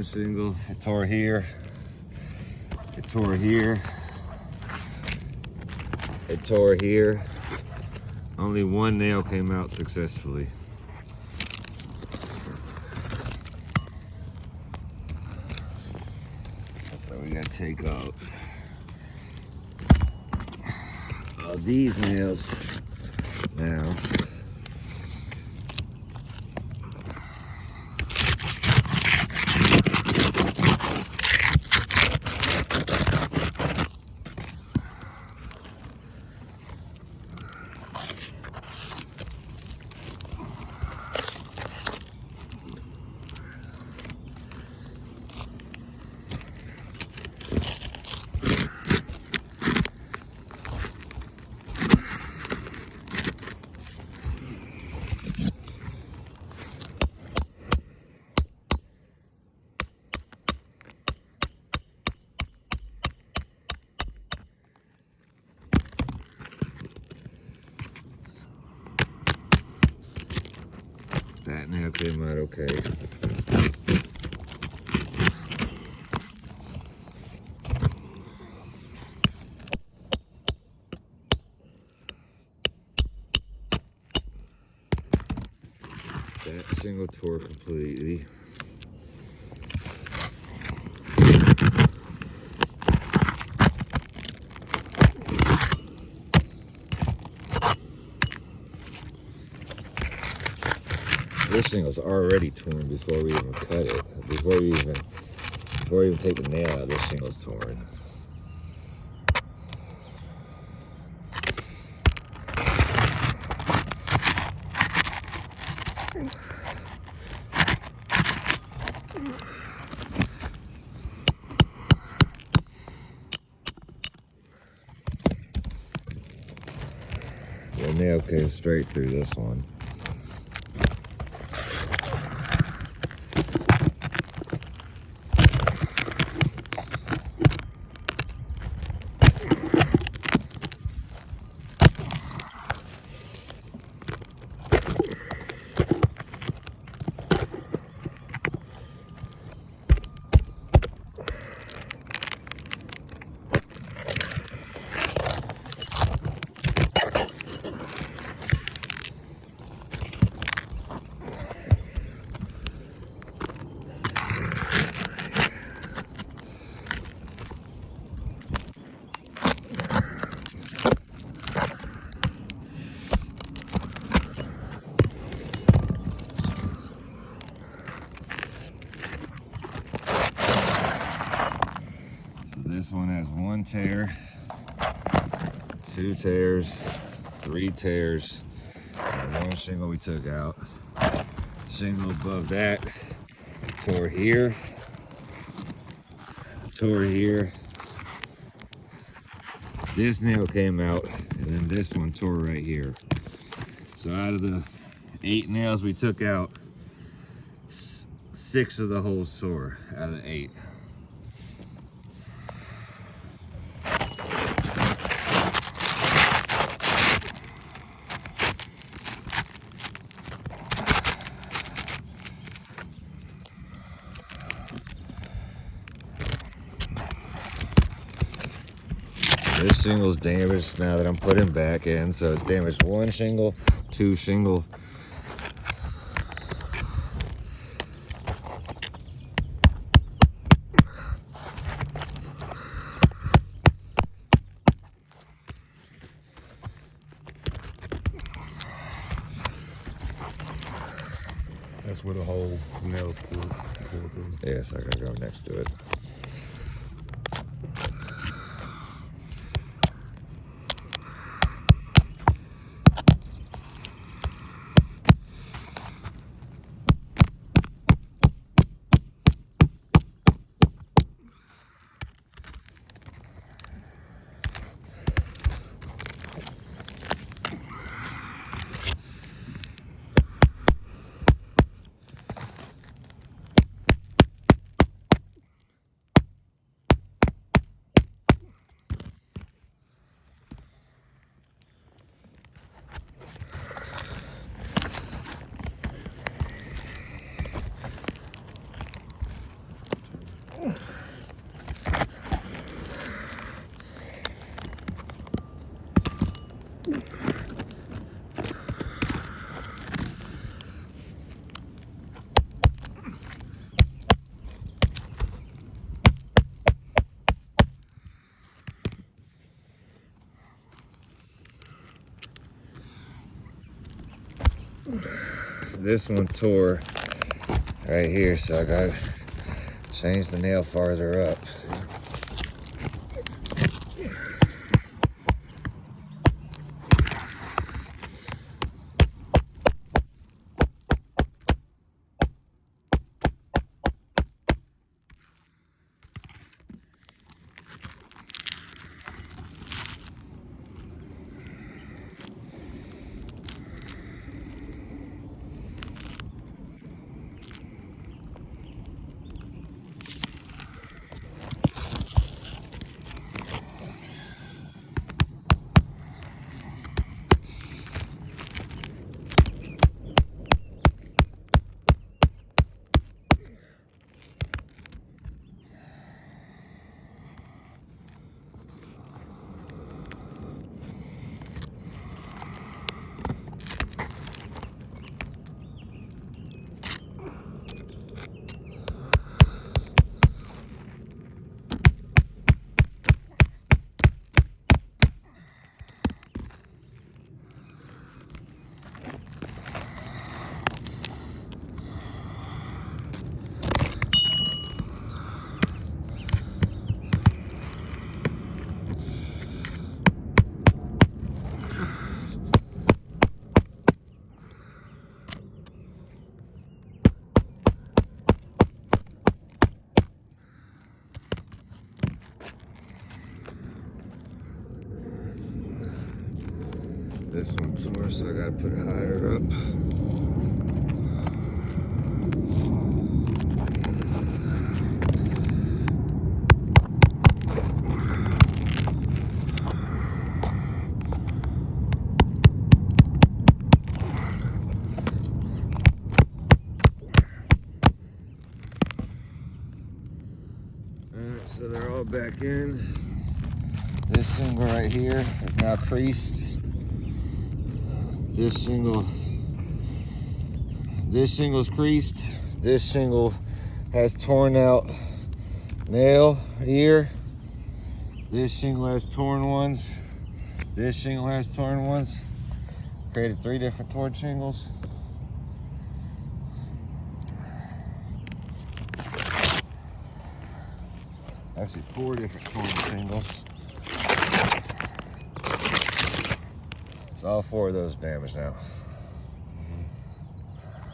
one shingle, it tore here, it tore here, it tore here. Only one nail came out successfully. So we gotta take out all these nails now. That nail came out okay. That shingle tore completely. This shingle's already torn before we even cut it. Before we even take the nail out, this shingle's torn. The nail came straight through this one. This one has one tear, two tears, three tears, and one shingle we took out. Shingle above that tore here, tore here. This nail came out, and then this one tore right here. So out of the 8 nails we took out, 6 of the holes tore out of the 8. This shingle's damaged now that I'm putting back in, so it's damaged 1 shingle, 2 shingle. That's where the whole nail pulled through. Yes, I gotta go next to it. This one tore right here, so I got to change the nail farther up. This one tore, so I gotta put it higher up. Alright, so they're all back in. This shingle right here is now creased. This shingle is creased. This shingle has torn out nail here. This shingle has torn ones. This shingle has torn ones. Created 3 different torn shingles. Actually 4 different torn shingles. So all 4 of those damaged now.